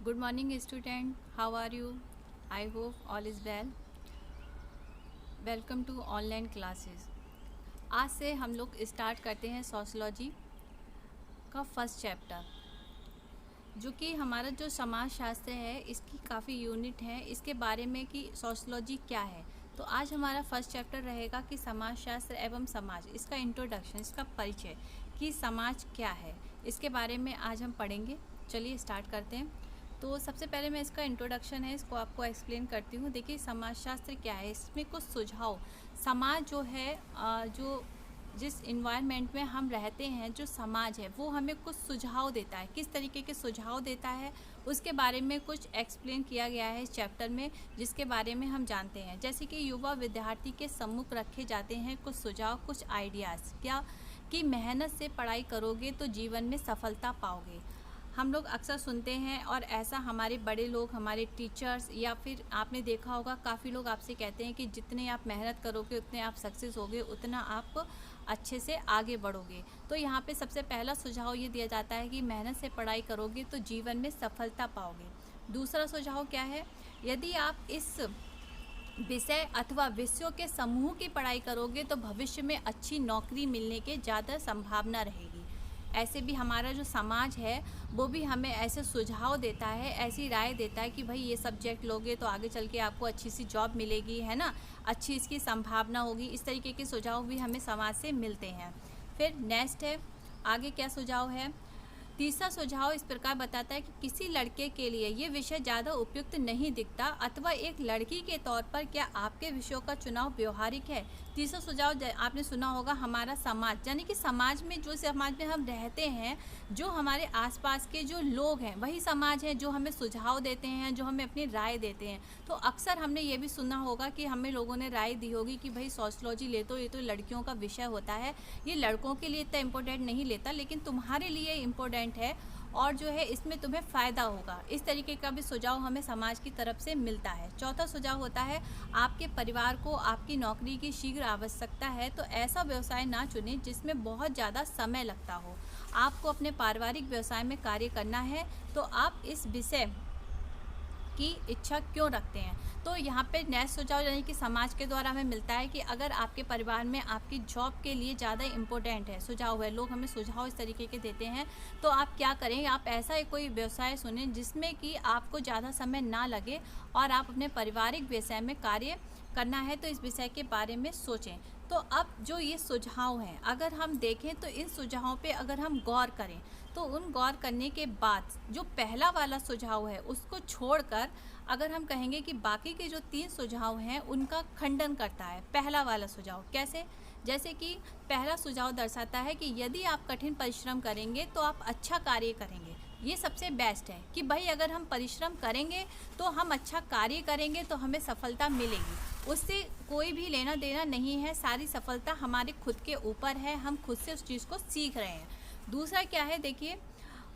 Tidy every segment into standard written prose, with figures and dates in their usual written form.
Good morning student, how are you? I hope all is well. Welcome to online classes. आज से हम लोग start करते हैं सोशलॉजी का फर्स्ट चैप्टर, जो कि हमारा जो समाज शास्त्र है इसकी काफ़ी यूनिट है इसके बारे में कि सोशलॉजी क्या है। तो आज हमारा फर्स्ट चैप्टर रहेगा कि समाज शास्त्र एवं समाज, इसका इंट्रोडक्शन, इसका परिचय कि समाज क्या है, इसके बारे में आज हम पढ़ेंगे। चलिए स्टार्ट करते हैं। तो सबसे पहले मैं इसका इंट्रोडक्शन है इसको आपको एक्सप्लेन करती हूँ। देखिए समाजशास्त्र क्या है, इसमें कुछ सुझाव, समाज जो है जो जिस इन्वायरमेंट में हम रहते हैं, जो समाज है वो हमें कुछ सुझाव देता है। किस तरीके के सुझाव देता है उसके बारे में कुछ एक्सप्लेन किया गया है इस चैप्टर में, जिसके बारे में हम जानते हैं। जैसे कि युवा विद्यार्थी के सम्मुख रखे जाते हैं कुछ सुझाव, कुछ आइडियाज़, क्या कि मेहनत से पढ़ाई करोगे तो जीवन में सफलता पाओगे। हम लोग अक्सर सुनते हैं और ऐसा हमारे बड़े लोग, हमारे टीचर्स, या फिर आपने देखा होगा काफ़ी लोग आपसे कहते हैं कि जितने आप मेहनत करोगे उतने आप सक्सेस होगे, उतना आप अच्छे से आगे बढ़ोगे। तो यहाँ पे सबसे पहला सुझाव ये दिया जाता है कि मेहनत से पढ़ाई करोगे तो जीवन में सफलता पाओगे। दूसरा सुझाव क्या है, यदि आप इस विषय अथवा विषयों के समूह की पढ़ाई करोगे तो भविष्य में अच्छी नौकरी मिलने के ज़्यादा संभावना रहेगी। ऐसे भी हमारा जो समाज है वो भी हमें ऐसे सुझाव देता है, ऐसी राय देता है कि भाई ये सब्जेक्ट लोगे तो आगे चल के आपको अच्छी सी जॉब मिलेगी, है ना, अच्छी इसकी संभावना होगी। इस तरीके के सुझाव भी हमें समाज से मिलते हैं। फिर नेक्स्ट है, आगे क्या सुझाव है। तीसरा सुझाव इस प्रकार बताता है कि किसी लड़के के लिए ये विषय ज़्यादा उपयुक्त नहीं दिखता, अथवा एक लड़की के तौर पर क्या आपके विषयों का चुनाव व्यवहारिक है। तीसरा सुझाव आपने सुना होगा, हमारा समाज, यानी कि समाज में, जो समाज में हम रहते हैं, जो हमारे आसपास के जो लोग हैं वही समाज है जो हमें सुझाव देते हैं, जो हमें अपनी राय देते हैं। तो अक्सर हमने ये भी सुना होगा कि हमें लोगों ने राय दी होगी कि भाई सोशलॉजी ले तो, ये तो लड़कियों का विषय होता है, ये लड़कों के लिए इतना इम्पोर्टेंट नहीं लेता, लेकिन तुम्हारे लिए इम्पोर्टेंट है और जो है इसमें तुम्हें फ़ायदा होगा। इस तरीके का भी सुझाव हमें समाज की तरफ से मिलता है। चौथा सुझाव होता है, आपके परिवार को आपकी नौकरी की शीघ्र आवश्यकता है तो ऐसा व्यवसाय ना चुनें जिसमें बहुत ज़्यादा समय लगता हो। आपको अपने पारिवारिक व्यवसाय में कार्य करना है तो आप इस विषय की इच्छा क्यों रखते हैं। तो यहाँ पे नेक्स्ट सुझाव यानी कि समाज के द्वारा हमें मिलता है कि अगर आपके परिवार में आपकी जॉब के लिए ज़्यादा इम्पोर्टेंट है, सुझाव है, लोग हमें सुझाव इस तरीके के देते हैं, तो आप क्या करें, आप ऐसा कोई व्यवसाय सुनें जिसमें कि आपको ज़्यादा समय ना लगे और आप अपने पारिवारिक व्यवसाय में कार्य करना है तो इस विषय के बारे में सोचें। तो अब जो ये सुझाव हैं अगर हम देखें तो इन सुझावों पे अगर हम गौर करें तो उन गौर करने के बाद जो पहला वाला सुझाव है उसको छोड़कर अगर हम कहेंगे कि बाकी के जो 3 सुझाव हैं उनका खंडन करता है पहला वाला सुझाव। कैसे, जैसे कि पहला सुझाव दर्शाता है कि यदि आप कठिन परिश्रम करेंगे तो आप अच्छा कार्य करेंगे। ये सबसे बेस्ट है कि भाई अगर हम परिश्रम करेंगे तो हम अच्छा कार्य करेंगे तो हमें सफलता मिलेगी, उससे कोई भी लेना देना नहीं है, सारी सफलता हमारे खुद के ऊपर है, हम खुद से उस चीज़ को सीख रहे हैं। दूसरा क्या है, देखिए,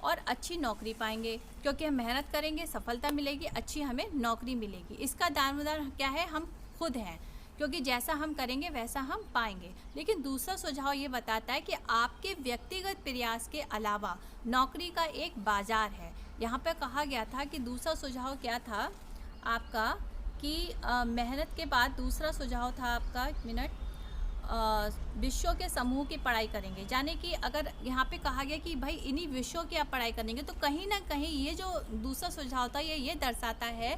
और अच्छी नौकरी पाएंगे क्योंकि हम मेहनत करेंगे, सफलता मिलेगी, अच्छी हमें नौकरी मिलेगी। इसका दारोमदार क्या है, हम खुद हैं, क्योंकि जैसा हम करेंगे वैसा हम पाएंगे। लेकिन दूसरा सुझाव ये बताता है कि आपके व्यक्तिगत प्रयास के अलावा नौकरी का एक बाज़ार है। यहाँ पे कहा गया था कि दूसरा सुझाव क्या था आपका कि मेहनत के बाद दूसरा सुझाव था आपका, एक मिनट, विषयों के समूह की पढ़ाई करेंगे, यानी कि अगर यहाँ पे कहा गया कि भाई इन्हीं विषयों की आप पढ़ाई करेंगे तो कहीं ना कहीं ये जो दूसरा सुझाव था ये दर्शाता है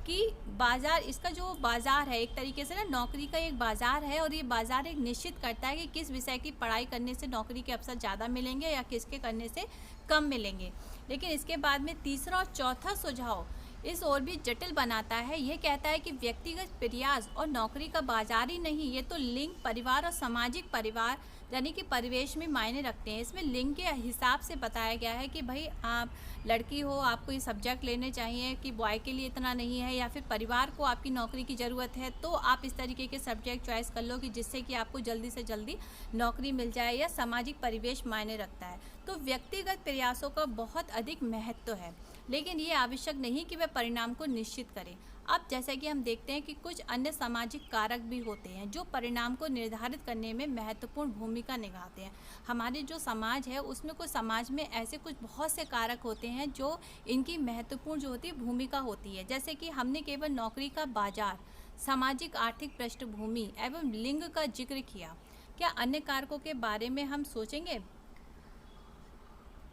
कि बाज़ार, इसका जो बाज़ार है एक तरीके से ना नौकरी का एक बाज़ार है, और ये बाज़ार एक निश्चित करता है कि किस विषय की पढ़ाई करने से नौकरी के अवसर ज़्यादा मिलेंगे या किसके करने से कम मिलेंगे। लेकिन इसके बाद में तीसरा और चौथा सुझाव इस और भी जटिल बनाता है। ये कहता है कि व्यक्तिगत प्रयास और नौकरी का बाजार ही नहीं, ये तो लिंग, परिवार और सामाजिक परिवार यानी कि परिवेश में मायने रखते हैं। इसमें लिंग के हिसाब से बताया गया है कि भाई आप लड़की हो, आपको ये सब्जेक्ट लेने चाहिए, कि बॉय के लिए इतना नहीं है, या फिर परिवार को आपकी नौकरी की ज़रूरत है तो आप इस तरीके के सब्जेक्ट चॉइस कर लो कि जिससे कि आपको जल्दी से जल्दी नौकरी मिल जाए, या सामाजिक परिवेश मायने रखता है। तो व्यक्तिगत प्रयासों का बहुत अधिक महत्व है, लेकिन ये आवश्यक नहीं कि वह परिणाम को निश्चित करें। अब जैसा कि हम देखते हैं कि कुछ अन्य सामाजिक कारक भी होते हैं जो परिणाम को निर्धारित करने में महत्वपूर्ण भूमिका निभाते हैं। हमारे जो समाज है उसमें कुछ समाज में ऐसे कुछ बहुत से कारक होते हैं जो इनकी महत्वपूर्ण जो होती है भूमिका होती है। जैसे कि हमने केवल नौकरी का बाजार, सामाजिक आर्थिक पृष्ठभूमि एवं लिंग का जिक्र किया। क्या अन्य कारकों के बारे में हम सोचेंगे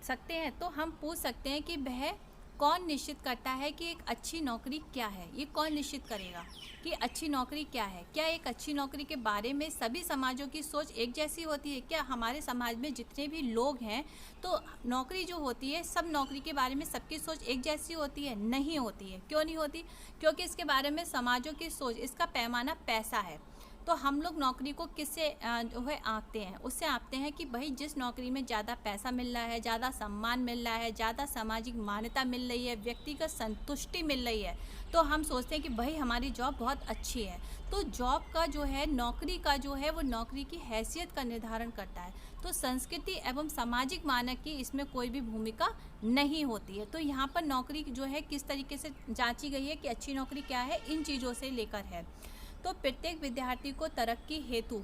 सकते हैं? तो हम पूछ सकते हैं कि वह कौन निश्चित करता है कि एक अच्छी नौकरी क्या है? ये कौन निश्चित करेगा कि अच्छी नौकरी क्या है? क्या एक अच्छी नौकरी के बारे में सभी समाजों की सोच एक जैसी होती है? क्या हमारे समाज में जितने भी लोग हैं तो नौकरी जो होती है, सब नौकरी के बारे में सबकी सोच एक जैसी होती है? नहीं होती है। क्यों नहीं होती? क्योंकि इसके बारे में समाजों की सोच, इसका पैमाना पैसा है। तो हम लोग नौकरी को किससे जो है आंकते हैं? उससे आंकते हैं कि भाई जिस नौकरी में ज़्यादा पैसा मिल रहा है, ज़्यादा सम्मान मिल रहा है, ज़्यादा सामाजिक मान्यता मिल रही है, व्यक्तिगत संतुष्टि मिल रही है, तो हम सोचते हैं कि भाई हमारी जॉब बहुत अच्छी है। तो जॉब का जो है, नौकरी का जो है, वो नौकरी की हैसियत का निर्धारण करता है। तो संस्कृति एवं सामाजिक मानक की इसमें कोई भी भूमिका नहीं होती है। तो यहाँ पर नौकरी जो है किस तरीके से जांची गई है कि अच्छी नौकरी क्या है, इन चीज़ों से लेकर है। तो प्रत्येक विद्यार्थी को तरक्की हेतु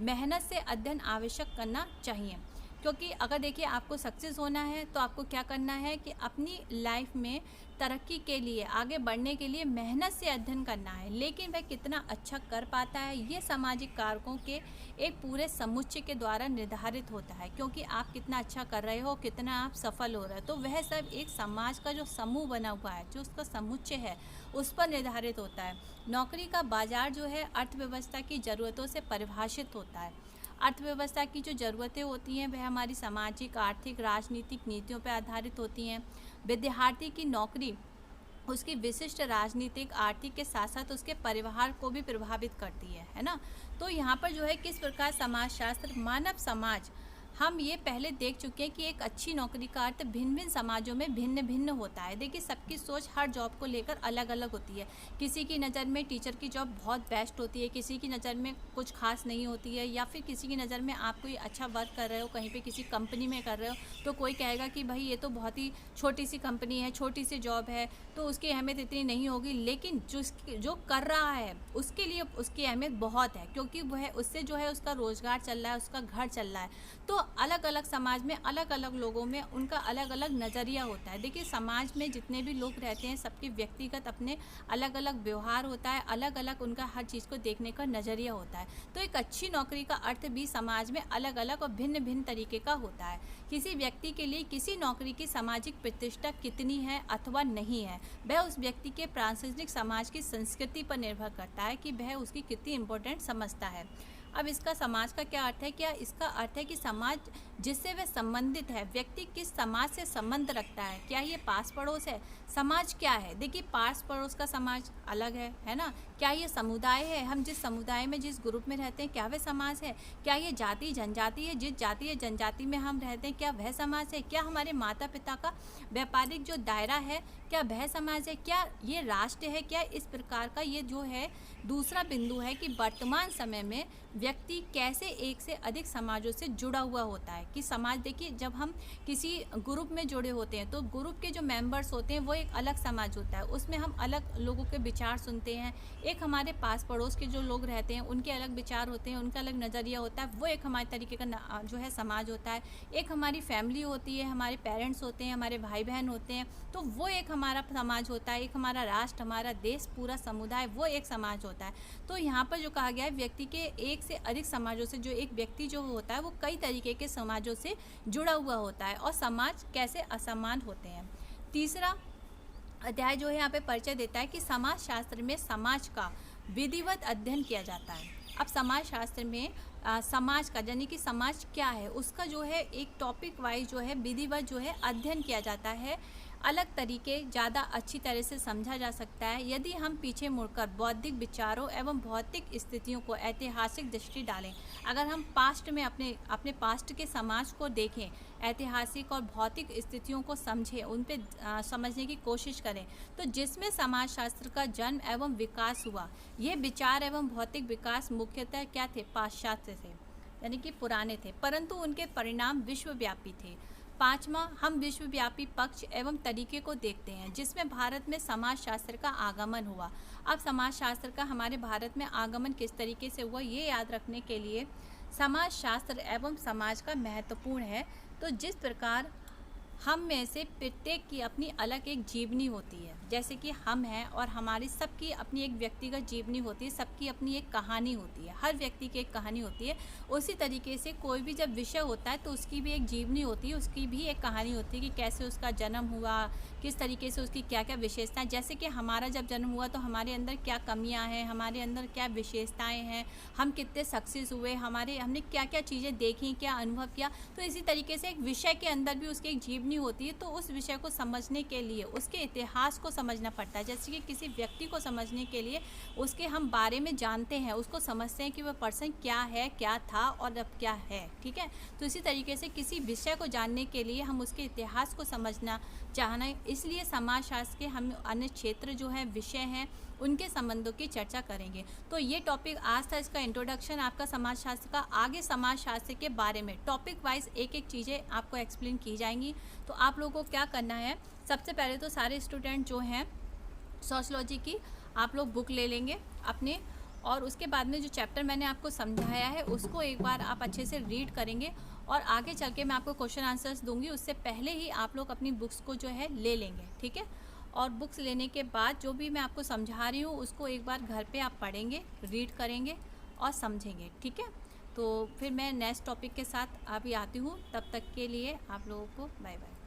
मेहनत से अध्ययन आवश्यक करना चाहिए, क्योंकि अगर देखिए आपको सक्सेस होना है तो आपको क्या करना है कि अपनी लाइफ में तरक्की के लिए, आगे बढ़ने के लिए मेहनत से अध्ययन करना है। लेकिन वह कितना अच्छा कर पाता है ये सामाजिक कारकों के एक पूरे समुच्चय के द्वारा निर्धारित होता है, क्योंकि आप कितना अच्छा कर रहे हो, कितना आप सफल हो रहे हो, तो वह सब एक समाज का जो समूह बना हुआ है, जो उसका समुच्चय है, उस पर निर्धारित होता है। नौकरी का बाजार जो है अर्थव्यवस्था की ज़रूरतों से परिभाषित होता है। अर्थव्यवस्था की जो ज़रूरतें होती हैं वह हमारी सामाजिक, आर्थिक, राजनीतिक नीतियों पर आधारित होती हैं। विद्यार्थी की नौकरी उसकी विशिष्ट राजनीतिक, आर्थिक के साथ साथ उसके परिवार को भी प्रभावित करती है ना। तो यहाँ पर जो है किस प्रकार समाजशास्त्र, मानव समाज, हम ये पहले देख चुके हैं कि एक अच्छी नौकरी का अर्थ भिन्न भिन्न समाजों में भिन्न भिन्न होता है। देखिए सबकी सोच हर जॉब को लेकर अलग अलग होती है। किसी की नज़र में टीचर की जॉब बहुत बेस्ट होती है, किसी की नज़र में कुछ खास नहीं होती है, या फिर किसी की नज़र में आप कोई अच्छा वर्क कर रहे हो, कहीं पे किसी कंपनी में कर रहे हो, तो कोई कहेगा कि भाई ये तो बहुत ही छोटी सी कंपनी है, छोटी सी जॉब है, तो उसकी अहमियत इतनी नहीं होगी। लेकिन जो कर रहा है उसके लिए उसकी अहमियत बहुत है, क्योंकि वह उससे जो है उसका रोज़गार चल रहा है, उसका घर चल रहा है। तो अलग अलग समाज में अलग अलग लोगों में उनका अलग अलग नज़रिया होता है। देखिए समाज में जितने भी लोग रहते हैं सबके व्यक्तिगत अपने अलग अलग व्यवहार होता है, अलग अलग उनका हर चीज़ को देखने का नज़रिया होता है। तो एक अच्छी नौकरी का अर्थ भी समाज में अलग अलग और भिन्न भिन्न तरीके का होता है। किसी व्यक्ति के लिए किसी नौकरी की सामाजिक प्रतिष्ठा कितनी है अथवा नहीं है, वह उस व्यक्ति के प्रासंगिक समाज की संस्कृति पर निर्भर करता है कि वह उसकी कितनी इम्पोर्टेंट समझता है। अब इसका समाज का क्या अर्थ है? क्या इसका अर्थ है कि समाज जिससे वह संबंधित है, व्यक्ति किस समाज से संबंध रखता है? क्या ये पास पड़ोस है? समाज क्या है? देखिए पास पड़ोस का समाज अलग है ना। क्या ये समुदाय है? हम जिस समुदाय में, जिस ग्रुप में रहते हैं, क्या वह समाज है? क्या ये जाति जनजाति है? जिस जाति या जनजाति में हम रहते हैं, क्या वह समाज है? क्या हमारे माता पिता का व्यापारिक जो दायरा है, क्या वह समाज है? क्या ये राष्ट्र है? क्या इस प्रकार का ये जो है दूसरा बिंदु है कि वर्तमान समय में व्यक्ति कैसे एक से अधिक समाजों से जुड़ा हुआ होता है। कि समाज, देखिए जब हम किसी ग्रुप में जुड़े होते हैं तो ग्रुप के जो मेंबर्स होते हैं वो एक अलग समाज होता है, उसमें हम अलग लोगों के विचार सुनते हैं। एक हमारे पास पड़ोस के जो लोग रहते हैं उनके अलग विचार होते हैं, उनका अलग नज़रिया होता है, वो एक हमारे तरीके का जो है समाज होता है। एक हमारी फैमिली होती है, हमारे पेरेंट्स होते हैं, हमारे भाई बहन होते हैं, तो वो एक हमारा समाज होता है। एक हमारा राष्ट्र, हमारा देश, पूरा समुदाय, वो एक समाज होता है। तो यहाँ पर जो कहा गया है, व्यक्ति के एक से अधिक समाजों से, जो एक व्यक्ति जो होता है वो कई तरीके के समाजों से जुड़ा हुआ होता है, और समाज कैसे असमान होते हैं। तीसरा अध्याय जो है यहाँ पे परिचय देता है कि समाजशास्त्र में समाज का विधिवत अध्ययन किया जाता है। अब समाजशास्त्र में समाज का, यानी कि समाज क्या है, उसका जो है एक टॉपिक वाइज जो है विधिवत जो है अध्ययन किया जाता है। अलग तरीके ज़्यादा अच्छी तरह से समझा जा सकता है यदि हम पीछे मुड़कर बौद्धिक विचारों एवं भौतिक स्थितियों को ऐतिहासिक दृष्टि डालें। अगर हम पास्ट में अपने पास्ट के समाज को देखें, ऐतिहासिक और भौतिक स्थितियों को समझें, उन पे समझने की कोशिश करें, तो जिसमें समाजशास्त्र का जन्म एवं विकास हुआ, ये विचार एवं भौतिक विकास मुख्यतः क्या थे? पाश्चात्य थे, यानी कि पुराने थे, परंतु उनके परिणाम विश्वव्यापी थे। 5वां, हम विश्वव्यापी पक्ष एवं तरीके को देखते हैं जिसमें भारत में समाजशास्त्र का आगमन हुआ। अब समाजशास्त्र का हमारे भारत में आगमन किस तरीके से हुआ, ये याद रखने के लिए समाजशास्त्र एवं समाज का महत्वपूर्ण है। तो जिस प्रकार हम में से प्रत्येक की अपनी अलग एक जीवनी होती है, जैसे कि हम हैं और हमारी सबकी अपनी एक व्यक्तिगत जीवनी होती है, सबकी अपनी एक कहानी होती है, हर व्यक्ति की एक कहानी होती है। उसी तरीके से कोई भी जब विषय होता है तो उसकी भी एक जीवनी होती है, उसकी भी एक कहानी होती है कि कैसे उसका जन्म हुआ, किस तरीके से उसकी क्या क्या विशेषताएं, जैसे कि हमारा जब जन्म हुआ तो हमारे अंदर क्या कमियां हैं, हमारे अंदर क्या विशेषताएं हैं, हम कितने सक्सेस हुए, हमने क्या क्या चीज़ें देखी, क्या अनुभव किया। तो इसी तरीके से एक विषय के अंदर भी उसकी एक जीवनी होती है। तो उस विषय को समझने के लिए उसके इतिहास को समझना पड़ता है। जैसे कि किसी व्यक्ति को समझने के लिए उसके हम बारे में जानते हैं, उसको समझते हैं कि वह पर्सन क्या है, क्या था और अब क्या है, ठीक है। तो इसी तरीके से किसी विषय को जानने के लिए हम उसके इतिहास को समझना चाहना है। इसलिए समाजशास्त्र के हम अन्य क्षेत्र जो है विषय हैं उनके संबंधों की चर्चा करेंगे। तो ये टॉपिक आज था, इसका इंट्रोडक्शन आपका समाजशास्त्र का। आगे समाजशास्त्र के बारे में टॉपिक वाइज एक एक चीज़ें आपको एक्सप्लेन की जाएंगी। तो आप लोगों को क्या करना है, सबसे पहले तो सारे स्टूडेंट जो हैं सोशियोलॉजी की आप लोग बुक ले लेंगे अपने, और उसके बाद में जो चैप्टर मैंने आपको समझाया है उसको एक बार आप अच्छे से रीड करेंगे और आगे चल के मैं आपको क्वेश्चन आंसर्स दूंगी, उससे पहले ही आप लोग अपनी बुक्स को जो है ले लेंगे, ठीक है। और बुक्स लेने के बाद जो भी मैं आपको समझा रही हूँ उसको एक बार घर पे आप पढ़ेंगे, रीड करेंगे और समझेंगे, ठीक है। तो फिर मैं नेक्स्ट टॉपिक के साथ अभी आती हूँ, तब तक के लिए आप लोगों को बाय बाय।